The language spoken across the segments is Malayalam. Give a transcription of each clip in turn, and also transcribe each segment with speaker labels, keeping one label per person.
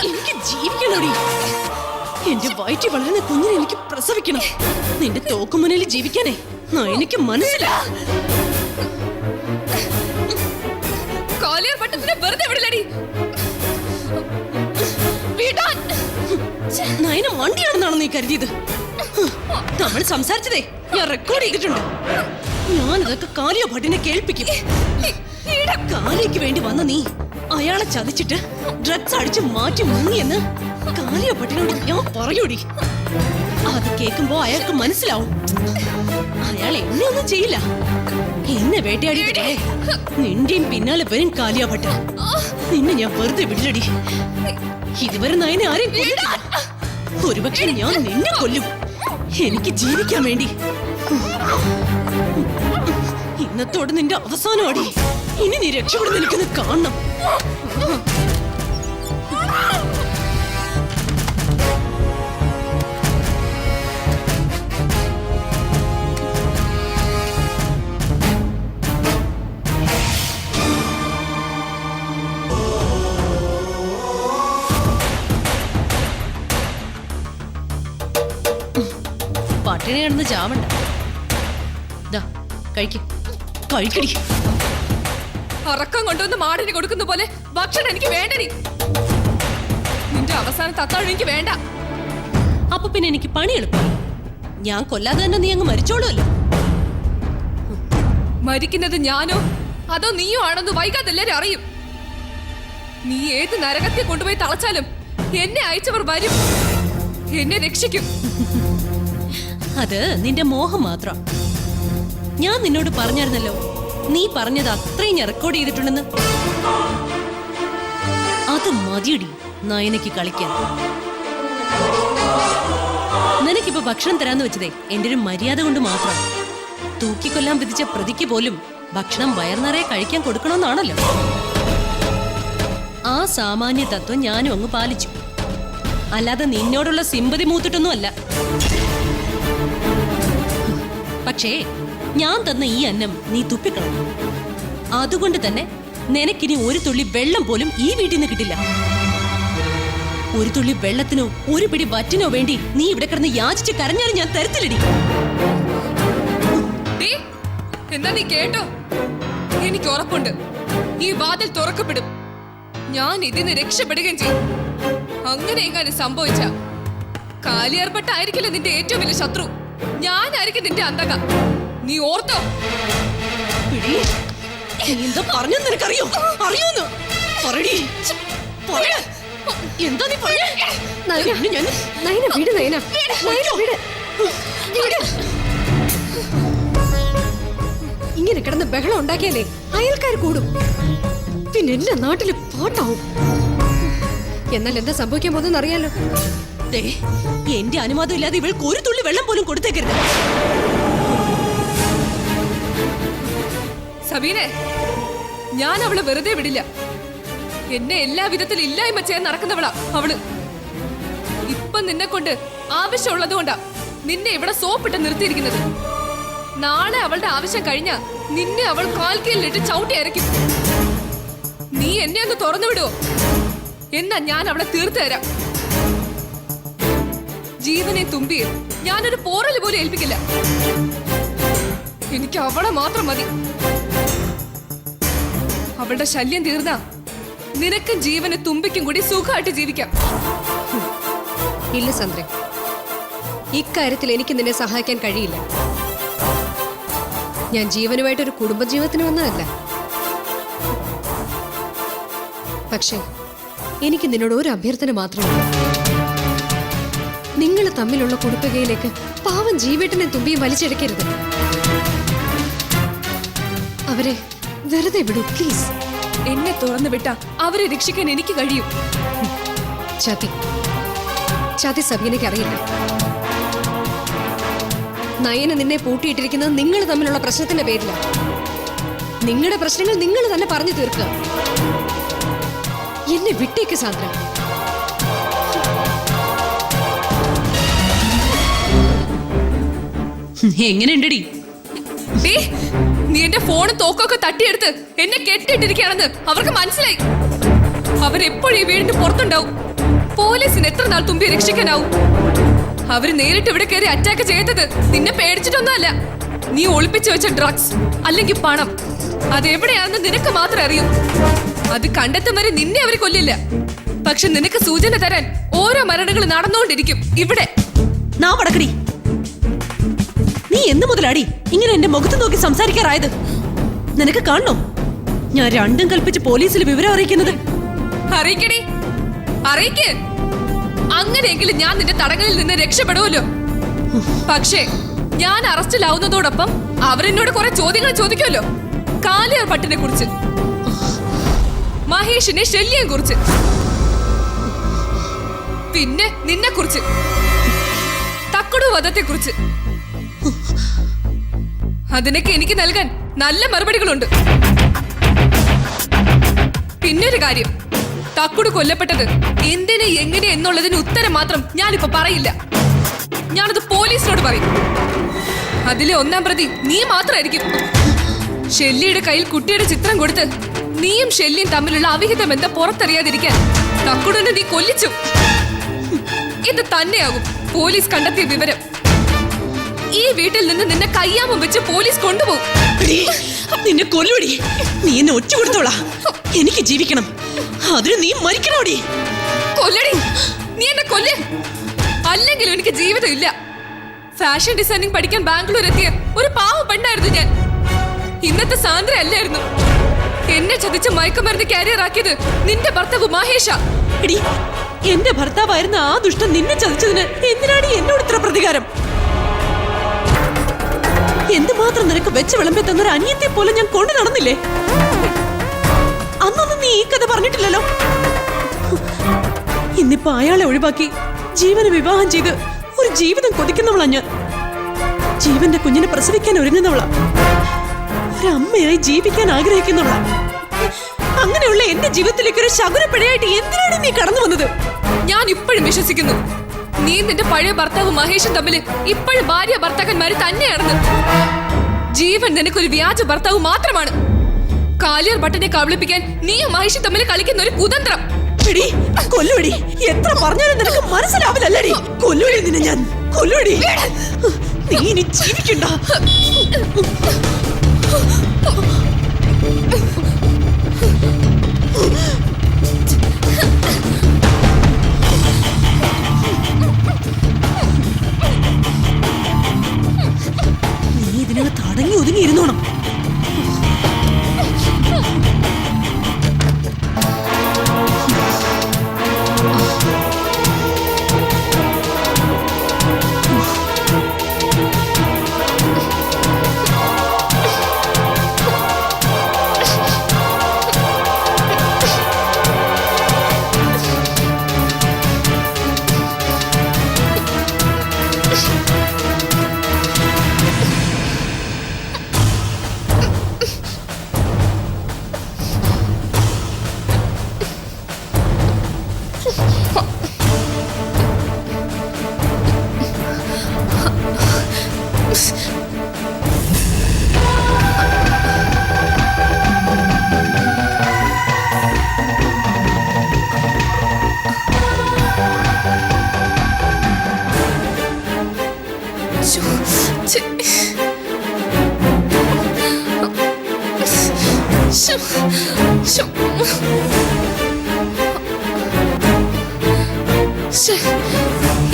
Speaker 1: എനിക്ക് ജീവിക്കണോടി. എന്റെ വയറ്റിൽ വളരുന്ന കുഞ്ഞിനെ എനിക്ക് പ്രസവിക്കണം. നിന്റെ തോക്കുമുന്നിൽ ജീവിക്കാനേ എനിക്ക് മനസ്സില്ല. നയന വണ്ടിയാണെന്നാണോ നീ കരുതിയത്? നമ്മൾ സംസാരിച്ചതേ ഞാൻ റെക്കോർഡ് ചെയ്തിട്ടുണ്ട്. ഞാനതൊക്കെ കാലിയ ഭട്ടിനെ കേൾപ്പിക്കും. കാലിക്ക് വേണ്ടി വന്ന നീ അയാളെ ചതിച്ചിട്ട് ഡ്രഗ്സ് അടിച്ച് മാറ്റി മുങ്ങിയെന്ന് കാലിയ ഭട്ടിനോട് ഞാൻ പറയൂടി. അത് കേൾക്കുമ്പോ അയാൾക്ക് മനസ്സിലാവും അയാൾ എന്നെ ഒന്നും ചെയ്യില്ല. എന്നെ വേട്ടയാടിയിട്ടേ നിന്റെയും പിന്നാലെ വരും കാലിയ ഭട്ട. നിന്നെ ഞാൻ വെറുതെ വിടില്ലടി. ഇതുവരെ നയനെ ആരെയും കൊല്ലില്ല. ഒരുപക്ഷെ ഞാൻ നിന്നെ കൊല്ലും എനിക്ക് ജീവിക്കാൻ വേണ്ടി. ഇന്നത്തോടെ നിന്റെ അവസാനമാടി. ഇനി നീ രക്ഷപ്പെടുന്ന എനിക്കൊന്ന് കാണണം. പട്ടിണി കിടന്ന് ചാവണ്ട. കഴിക്കടി.
Speaker 2: അറക്കം കൊണ്ടുവന്ന് മാടിന് കൊടുക്കുന്ന പോലെ ഭക്ഷണം എനിക്ക് വേണ്ടടി. നിന്റെ അവസാന തത്താഴം എനിക്ക് വേണ്ട.
Speaker 1: അപ്പൊ പിന്നെ എനിക്ക് പണി എളുപ്പം. ഞാൻ കൊല്ലാതെ തന്നെ നീ അങ്ങ് മരിച്ചോളുമല്ലോ.
Speaker 2: മരിക്കുന്നത് ഞാനോ അതോ നീയോ ആണെന്ന് വൈകാതെ എല്ലാരും അറിയും. നീ ഏത് നരകത്തെ കൊണ്ടുപോയി തളച്ചാലും എന്നെ അയച്ചവർ വരും, എന്നെ രക്ഷിക്കും.
Speaker 1: അത് നിന്റെ മോഹം മാത്രം. ഞാൻ നിന്നോട് പറഞ്ഞായിരുന്നല്ലോ നീ പറഞ്ഞത് അത്രയും ഞാൻ റെക്കോർഡ് ചെയ്തിട്ടുണ്ടെന്ന്. അത് മതിയടി നയനയ്ക്ക് കളിക്കാൻ. നിനക്കിപ്പോ ഭക്ഷണം തരാന്ന് വെച്ചതേ എന്റെ ഒരു മര്യാദ കൊണ്ട് മാത്രം. തൂക്കിക്കൊല്ലാൻ വിധിച്ച പ്രതിക്ക് പോലും ഭക്ഷണം വയർനിറയെ കഴിക്കാൻ കൊടുക്കണമെന്നാണല്ലോ. ആ സാമാന്യ തത്വം ഞാനും അങ്ങ് പാലിച്ചു. അല്ലാതെ നിന്നോടുള്ള സിമ്പതി മൂത്തിട്ടൊന്നും അല്ല. പക്ഷേ ഞാൻ തന്ന ഈ അന്നം നീ തുപ്പിക്കളഞ്ഞു. അതുകൊണ്ട് തന്നെ നിനക്കിനി ഒരു തുള്ളി വെള്ളം പോലും ഈ വീട്ടിൽ നിന്ന് കിട്ടില്ല. ഒരു തുള്ളി വെള്ളത്തിനോ ഒരു പിടി വറ്റിനോ വേണ്ടി നീ ഇവിടെ കിടന്ന് യാചിച്ച് കരഞ്ഞാലും ഞാൻ തരത്തില്ലടി.
Speaker 2: എന്താ നീ കേട്ടോ? എനിക്ക് ഉറപ്പുണ്ട് ഈ വാതിൽ തുറക്കപ്പെടും. ഞാൻ ഇതിന് രക്ഷപ്പെടുകയും ചെയ്യും. അങ്ങനെ എങ്ങനെ സംഭവിച്ച കാലിയാർപ്പെട്ട നിന്റെ ഏറ്റവും വലിയ ശത്രു. ഞാനായിരിക്കും നിന്റെ അന്തക. നീ ഓർത്തോ?
Speaker 1: എന്താ പറഞ്ഞെന്ന് നിനക്കറിയോ? അറിയോന്ന് പറയടി. എന്താ നീ പറഞ്ഞേ?
Speaker 3: ഇങ്ങനെ കിടന്ന് ബഹളം ഉണ്ടാക്കിയാലേ അയൽക്കാർ കൂടും. പിന്നെ എല്ലാ നാട്ടില് പാട്ടാവും. എന്നാൽ എന്താ സംഭവിക്കാൻ പോകുന്ന അറിയാലോ.
Speaker 1: എന്റെ അനുവാദം ഇല്ലാതെ ഇവൾക്ക് ഒരു തുള്ളി വെള്ളം പോലും കൊടുത്തേക്കരുത്.
Speaker 2: സബീനെ, ഞാൻ അവളെ വെറുതെ വിടില്ല. എന്നെ എല്ലാ വിധത്തിൽ ഇല്ലായ്മ ചെയ്യാൻ നടക്കുന്നവളാ അവള്. ഇപ്പൊ നിന്നെ കൊണ്ട് ആവശ്യമുള്ളത് കൊണ്ടാ നിന്നെ ഇവിടെ സോപ്പിട്ട് നിർത്തിയിരിക്കുന്നത്. നാളെ അവളുടെ ആവശ്യം കഴിഞ്ഞാ നിന്നെ അവൾ കാൽക്കീലിട്ട് ചവിട്ടി അരയ്ക്കും. നീ എന്നെ ഒന്ന് തുറന്നു വിടുവോ? എന്നാ ഞാൻ അവളെ തീർത്തു തരാം. ജീവനെ തുമ്പിയെ ഞാനൊരു പോറല് പോലും ഏൽപ്പിക്കില്ല. എനിക്ക് അവളെ മാത്രം മതി. അവളുടെ ശല്യം തീർന്നാ നിനക്കും ജീവന് തുമ്പിക്കും കൂടി സുഖമായിട്ട് ജീവിക്കാം.
Speaker 3: ഇല്ല സന്ദ്ര, ഇക്കാര്യത്തിൽ എനിക്ക് നിന്നെ സഹായിക്കാൻ കഴിയില്ല. ഞാൻ ജീവനുമായിട്ടൊരു കുടുംബജീവിതത്തിന് വന്നതല്ല. പക്ഷേ എനിക്ക് നിന്നോട് ഒരു അഭ്യർത്ഥന മാത്രമാണ്. നിങ്ങൾ തമ്മിലുള്ള കുടുംബകയിലേക്ക് പാവം ജീവേട്ടനെ തുമ്പിയും വലിച്ചെടുക്കരുത്. അവരെ വെറുതെ വിടൂ പ്ലീസ്.
Speaker 2: എന്നെ തുറന്നു വിട്ടാ അവരെ രക്ഷിക്കാൻ എനിക്ക് കഴിയും.
Speaker 3: ചതി സബീനയ്ക്ക് അറിയില്ല. നയന നിന്നെ പൂട്ടിയിട്ടിരിക്കുന്നത് നിങ്ങൾ തമ്മിലുള്ള പ്രശ്നത്തിന്റെ പേരില. നിങ്ങളുടെ പ്രശ്നങ്ങൾ നിങ്ങൾ തന്നെ പറഞ്ഞു തീർക്കുക. എന്നെ വിട്ടേക്ക് സാന്ദ്ര.
Speaker 1: എങ്ങനെയുണ്ടടി?
Speaker 2: നീ എന്റെ ഫോണും തോക്കൊക്കെ തട്ടിയെടുത്ത് എന്നെ കെട്ടിയിട്ടിരിക്കുകയാണെന്ന് അവർക്ക് മനസ്സിലായി. അവരെപ്പോഴും ഈ വീടിന്റെ പുറത്തുണ്ടാവും. പോലീസിന് എത്ര നാൾ തുമ്പി രക്ഷിക്കാനാവും? അവര് നേരിട്ട് ഇവിടെ കയറി അറ്റാക്ക് ചെയ്തത് നിന്നെ പേടിച്ചിട്ടൊന്നുമല്ല. നീ ഒളിപ്പിച്ചു വെച്ച ഡ്രഗ്സ് അല്ലെങ്കിൽ പണം അതെവിടെയാണെന്ന് നിനക്ക് മാത്രമേ അറിയൂ. അത് കണ്ടെത്തും വരെ നിന്നെ അവര് കൊല്ലില്ല. പക്ഷെ നിനക്ക് സൂചന തരാൻ ഓരോ മരണങ്ങൾ നടന്നുകൊണ്ടിരിക്കും ഇവിടെ.
Speaker 1: നീ എന്ന് മുതലാടി ഇങ്ങനെ എന്റെ മുഖത്ത് നോക്കി സംസാരിക്കാറായത്? നിനക്ക് കാണണോ ഞാൻ രണ്ടും കൽപ്പിച്ച് പോലീസിൽ വിവരം അറിയിക്കുന്നത്?
Speaker 2: അറിയിക്കണേ, അറിയിക്ക്. അങ്ങനെയെങ്കിലും ഞാൻ നിന്റെ തടങ്ങളിൽ നിന്ന് രക്ഷപ്പെടുമല്ലോ. പക്ഷേ ഞാൻ അറസ്റ്റിലാവുന്നതോടൊപ്പം അവരെന്നോട് കുറെ ചോദ്യങ്ങൾ ചോദിക്കുമല്ലോ. കാലിയാർ ഭട്ടിനെ കുറിച്ച്, മഹേഷിനെ ശല്യം കുറിച്ച്, പിന്നെ നിന്നെ കുറിച്ച്, തക്കുടു വധത്തെ കുറിച്ച്. അതിനൊക്കെ എനിക്ക് നൽകാൻ നല്ല മറുപടികളുണ്ട്. പിന്നൊരു കാര്യം, തക്കുടു കൊല്ലപ്പെട്ടത് എന്തിന് എങ്ങനെ എന്നുള്ളതിന് ഉത്തരം മാത്രം ഞാനിപ്പോ പറയില്ല. ഞാനത് പോലീസിനോട് പറയും. അതിലെ ഒന്നാം പ്രതി നീ മാത്രമായിരിക്കും. ഷെല്ലിയുടെ കയ്യിൽ കുട്ടിയുടെ ചിത്രം കൊടുത്ത് നീയും ഷെല്ലിയും തമ്മിലുള്ള അവിഹിത ബന്ധം പുറത്തറിയാതിരിക്കാൻ തക്കുടിനെ നീ കൊല്ലിച്ചു. ഇത് തന്നെയാകും പോലീസ് കണ്ടെത്തിയ വിവരം. ഈ വീട്ടിൽ നിന്ന് നിന്നെ കയ്യാമം വെച്ച് പോലീസ് കൊണ്ടുപോകും.
Speaker 1: നിന്നെ കൊല്ലുവടി. നീ എന്നെ ഒറ്റ കൊടുത്തോളാ. എനിക്ക് ജീവിക്കണം, അതിന് നീ മരിക്കണോടി.
Speaker 2: കൊല്ലടി, നീ എന്നെ കൊല്ല്. അല്ലെങ്കിലും എനിക്ക് ജീവിതം ഇല്ല. ഫാഷൻ ഡിസൈനിങ് പഠിക്കാൻ ബാംഗ്ലൂർ എത്തിയ ഒരു പാവ പെണ്ണായിരുന്നു ഞാൻ. ഇന്നത്തെ സാന്ദ്ര അല്ലായിരുന്നു. എന്നെ ചതിച്ച് മയക്കുമരുന്ന് കാരിയർ ആക്കിയത് നിന്റെ ഭർത്താവ് മഹേഷ.
Speaker 1: എടി, എന്റെ ഭർത്താവായിരുന്ന ആ ദുഷ്ടൻ നിന്നെ ചതിച്ചതിന് എന്തിനാണ് എന്നോട് ഇത്ര പ്രതികാരം? എന്തുമാത്രം നിനക്ക് വെച്ച് വിളമ്പി തന്നൊരു അന്യത്തെ പോലെ ഞാൻ കൊണ്ടു നടന്നില്ലേ? അന്നൊന്നും നീ ഈ കഥ പറഞ്ഞിട്ടില്ലല്ലോ. ഇന്നിപ്പോ അയാളെ ഒഴിവാക്കി ജീവനെ വിവാഹം ചെയ്ത് ഒരു ജീവിതം കൊതിക്കുന്നവളാ ഞാൻ. ജീവന്റെ കുഞ്ഞിനെ പ്രസവിക്കാൻ ഒരുങ്ങുന്നവളാ. ഒരമ്മയായി ജീവിക്കാൻ ആഗ്രഹിക്കുന്നവളാ. അങ്ങനെയുള്ള എന്റെ ജീവിതത്തിലേക്ക് ഒരു ശകുനപ്പിഴയായിട്ട് എന്തിനാണ് നീ കടന്നു വന്നത്?
Speaker 2: ഞാൻ ഇപ്പോഴും വിശ്വസിക്കുന്നു നീ നിന്റെ പഴയ ഭർത്താവ് മഹേഷും തമ്മിൽ ഇപ്പോഴും ഭാര്യ ഭർത്താക്കന്മാര് തന്നെയാണെന്ന്. ജീവൻ നിനക്കൊരു വ്യാജ ഭർത്താവ് മാത്രമാണ്. കാലിയാർ ഭട്ടിനെ കബളിപ്പിക്കാൻ നീയും മഹേഷും തമ്മിൽ കളിക്കുന്ന ഒരു കുതന്ത്രം.
Speaker 1: കൊല്ലുവടി. എത്ര പറഞ്ഞാലും നിനക്ക് മനസ്സിലാവില്ലല്ലടി. കൊല്ലുവടി നിന്നെ ഞാൻ. കൊല്ലുവടി. നീ ഇനി ജീവിക്കണ്ട. നീ ഇതിനകത്ത് അടങ്ങി ഒതുങ്ങിയിരുന്നോണം.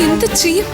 Speaker 2: എന്ത് ചെയ്യും?